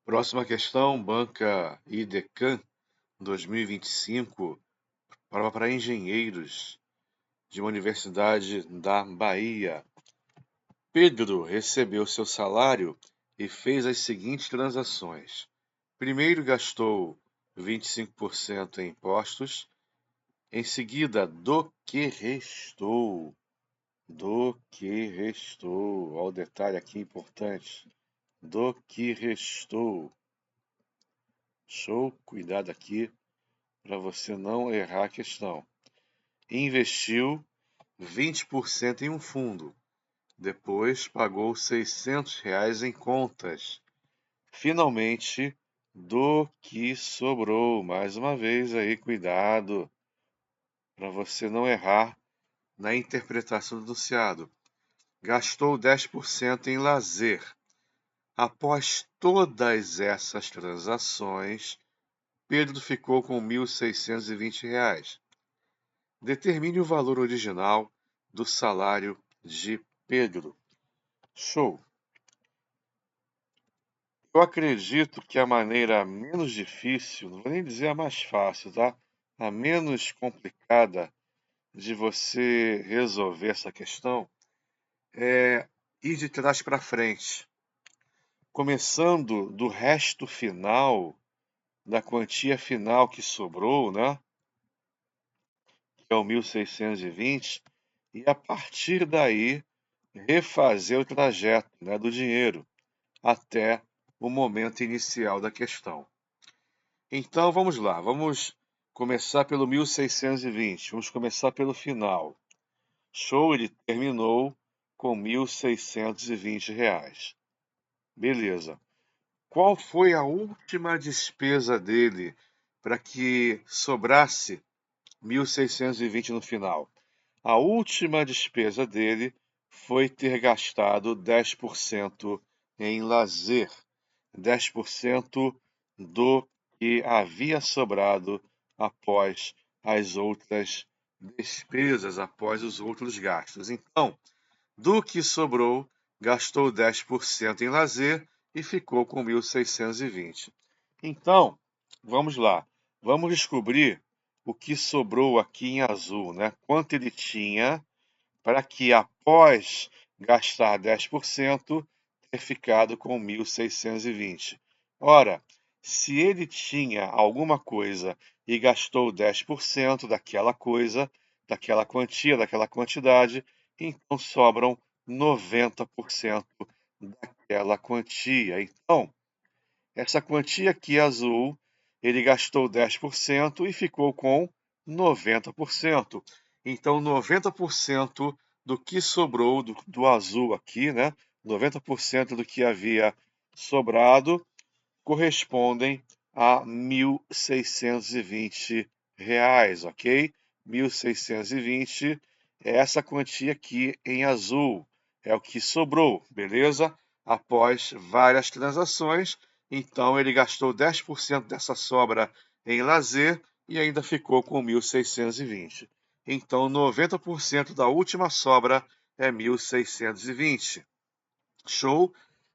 Próxima questão, banca IDECAN 2025, prova para engenheiros de uma universidade da Bahia. Pedro recebeu seu salário e fez as seguintes transações. Primeiro gastou 25% em impostos, em seguida olha o detalhe aqui importante, do que restou. Show, cuidado aqui para você não errar a questão. Investiu 20% em um fundo. Depois pagou R$ 600 em contas. Finalmente, do que sobrou. Mais uma vez aí, cuidado para você não errar na interpretação do enunciado. Gastou 10% em lazer. Após todas essas transações, Pedro ficou com R$ 1.620. Determine o valor original do salário de Pedro. Show! Eu acredito que a maneira menos difícil, não vou nem dizer a mais fácil, tá? A menos complicada de você resolver essa questão é ir de trás para frente, começando do resto final, da quantia final que sobrou, né? Que é o 1.620, e a partir daí refazer o trajeto, né, do dinheiro até o momento inicial da questão. Então vamos lá, vamos começar pelo 1.620, vamos começar pelo final. Show, ele terminou com R$ 1.620. Beleza. Qual foi a última despesa dele para que sobrasse 1.620 no final? A última despesa dele foi ter gastado 10% em lazer, 10% do que havia sobrado após as outras despesas, após os outros gastos. Então, do que sobrou, gastou 10% em lazer e ficou com 1.620. Então, vamos lá. Vamos descobrir o que sobrou aqui em azul, né? Quanto ele tinha para que, após gastar 10%, ter ficado com 1.620. Ora, se ele tinha alguma coisa e gastou 10% daquela coisa, daquela quantia, daquela quantidade, então sobram 90% daquela quantia. Então, essa quantia aqui azul, ele gastou 10% e ficou com 90%. Então, 90% do que sobrou do azul aqui, né? 90% do que havia sobrado correspondem a R$ 1.620, ok? 1.620 é essa quantia aqui em azul, é o que sobrou, beleza? Após várias transações, então ele gastou 10% dessa sobra em lazer e ainda ficou com 1.620. Então, 90% da última sobra é 1.620. Show?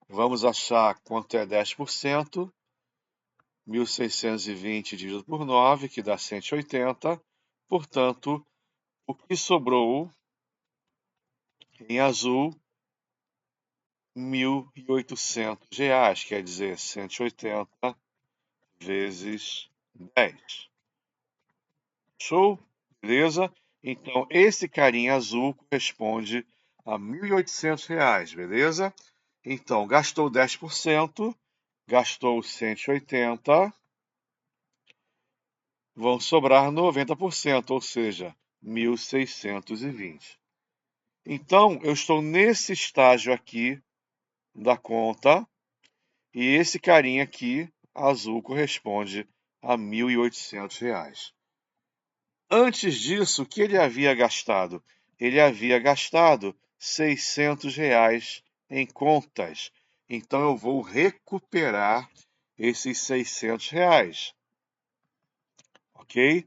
Vamos achar quanto é 10%. 1.620 dividido por 9, que dá 180. Portanto, o que sobrou em azul, R$ 1.800, quer dizer, 180 vezes 10. Show? Beleza? Então, esse carinha azul corresponde a R$ 1.800, beleza? Então, gastou 10%, gastou 180, vão sobrar 90%, ou seja, 1.620. Então, eu estou nesse estágio aqui da conta e esse carinha aqui, azul, corresponde a R$ 1.800. Antes disso, o que ele havia gastado? Ele havia gastado R$ 600 em contas. Então, eu vou recuperar esses R$ 600, ok?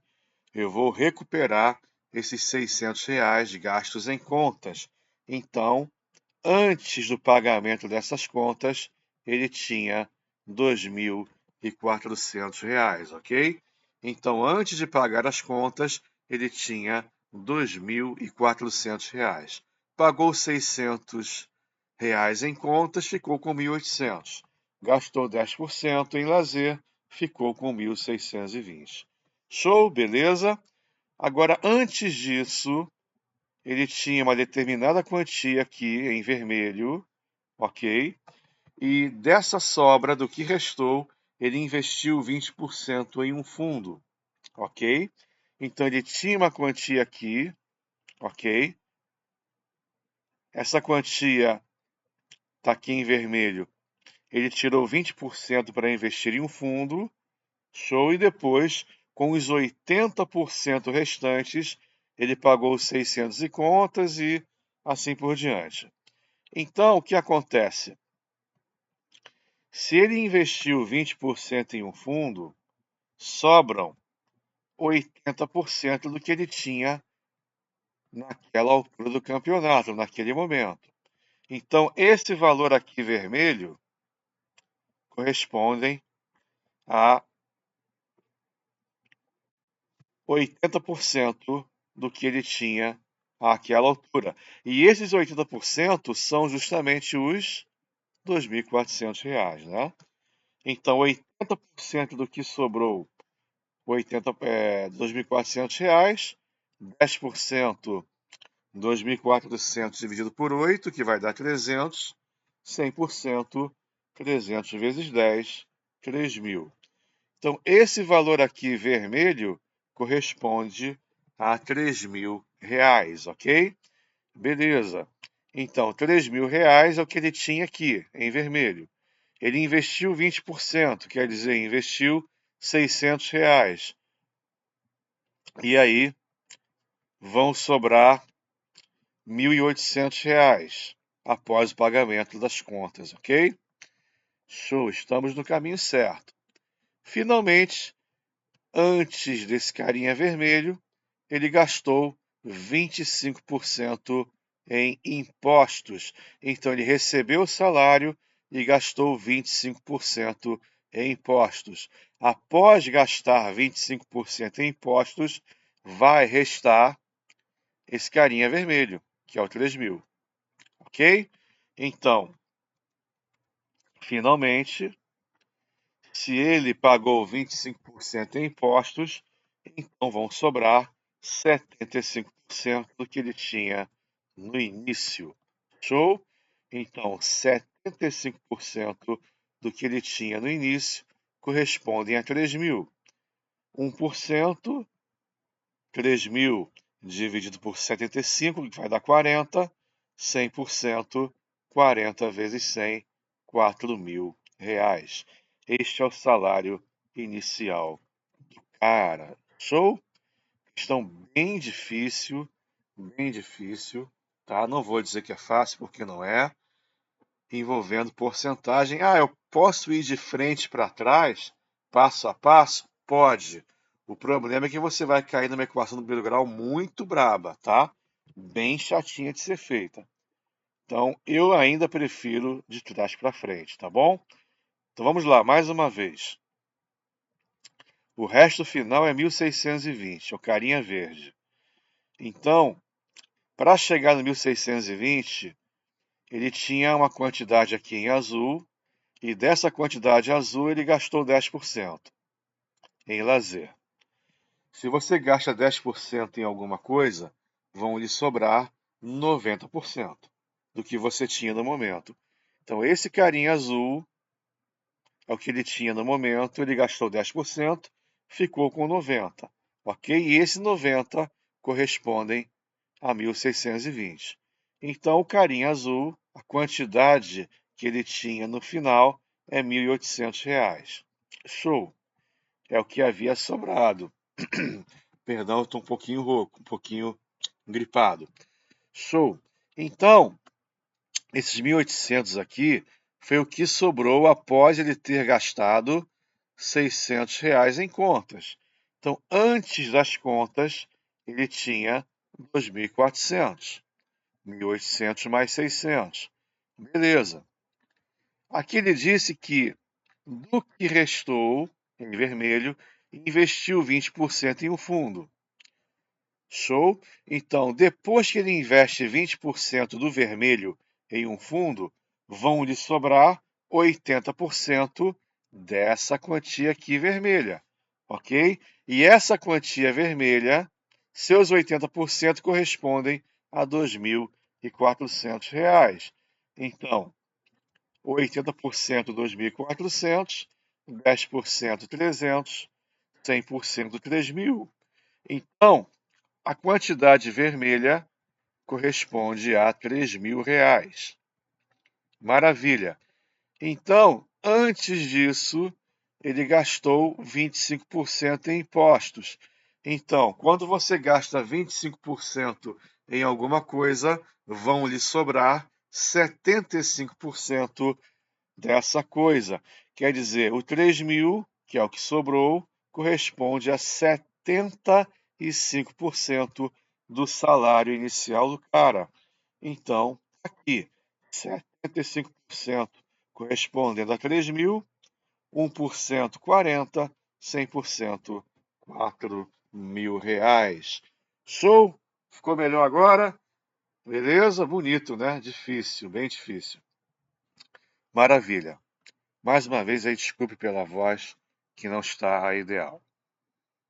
Eu vou recuperar esses R$ 600 de gastos em contas. Então, antes do pagamento dessas contas, ele tinha R$ 2.400, ok? Então, antes de pagar as contas, ele tinha R$ 2.400. Pagou R$ 600 em contas, ficou com 1.800. Gastou 10% em lazer, ficou com 1.620. Show, beleza? Agora, antes disso, ele tinha uma determinada quantia aqui em vermelho, ok? E dessa sobra do que restou, ele investiu 20% em um fundo, ok? Então, ele tinha uma quantia aqui, ok? Essa quantia está aqui em vermelho. Ele tirou 20% para investir em um fundo, show, e depois, com os 80% restantes, ele pagou os 600 em contas e assim por diante. Então, o que acontece? Se ele investiu 20% em um fundo, sobram 80% do que ele tinha naquela altura do campeonato, naquele momento. Então, esse valor aqui vermelho corresponde a 80% do que ele tinha àquela altura. E esses 80% são justamente os R$ 2.400, né? Então, 80% do que sobrou, R$ 2.400, 10%, 2.400 dividido por 8, que vai dar 300, 100%, 300 vezes 10, 3.000. Então, esse valor aqui vermelho corresponde a R$ 3.000, ok? Beleza. Então, R$ 3.000 é o que ele tinha aqui, em vermelho. Ele investiu 20%, quer dizer, investiu R$ 600. E aí, vão sobrar R$ 1.800 após o pagamento das contas, ok? Show, estamos no caminho certo. Finalmente, antes desse carinha vermelho, ele gastou 25% em impostos. Então, ele recebeu o salário e gastou 25% em impostos. Após gastar 25% em impostos, vai restar esse carinha vermelho, que é o 3.000. Ok? Então, finalmente, se ele pagou 25% em impostos, então vão sobrar 75% do que ele tinha no início. Show? Então, 75% do que ele tinha no início correspondem a 3.000. 1%, 3.000 dividido por 75, que vai dar 40. 100%, 40 vezes 100, R$ 4.000. Este é o salário inicial do cara. Show? Questão bem difícil, tá? Não vou dizer que é fácil, porque não é. Envolvendo porcentagem. Ah, eu posso ir de frente para trás, passo a passo? Pode. O problema é que você vai cair numa equação do primeiro grau muito braba, tá? Bem chatinha de ser feita. Então, eu ainda prefiro de trás para frente, tá bom? Então, vamos lá, mais uma vez. O resto final é 1.620, o carinha verde. Então, para chegar no 1.620, ele tinha uma quantidade aqui em azul, e dessa quantidade azul ele gastou 10% em lazer. Se você gasta 10% em alguma coisa, vão lhe sobrar 90% do que você tinha no momento. Então, esse carinha azul é o que ele tinha no momento, ele gastou 10%, ficou com 90%, ok? E esse 90% correspondem a 1.620. Então, o carinha azul, a quantidade que ele tinha no final é R$ 1.800. Show! É o que havia sobrado. Perdão, estou um pouquinho rouco, um pouquinho gripado. Show! Então, esses 1.800 aqui foi o que sobrou após ele ter gastado R$ 600 em contas. Então, antes das contas, ele tinha 2.400. 1.800 mais 600. Beleza. Aqui ele disse que Do que restou, em vermelho, investiu 20% em um fundo. Show? Então, depois que ele investe 20% do vermelho em um fundo, vão lhe sobrar 80% dessa quantia aqui vermelha, ok? E essa quantia vermelha, seus 80% correspondem a R$ 2.400. Então, 80% 2.400, 10% 300, 100% 3.000. Então, a quantidade vermelha corresponde a R$ 3.000. Maravilha. Então, antes disso, ele gastou 25% em impostos. Então, quando você gasta 25% em alguma coisa, vão lhe sobrar 75% dessa coisa. Quer dizer, o 3.000, que é o que sobrou, corresponde a 75% do salário inicial do cara. Então, aqui, 75% correspondendo a 3.000, 1% 40, 100% R$ 4.000. Show? Ficou melhor agora? Beleza? Bonito, né? Difícil, bem difícil. Maravilha. Mais uma vez, aí, desculpe pela voz, que não está ideal.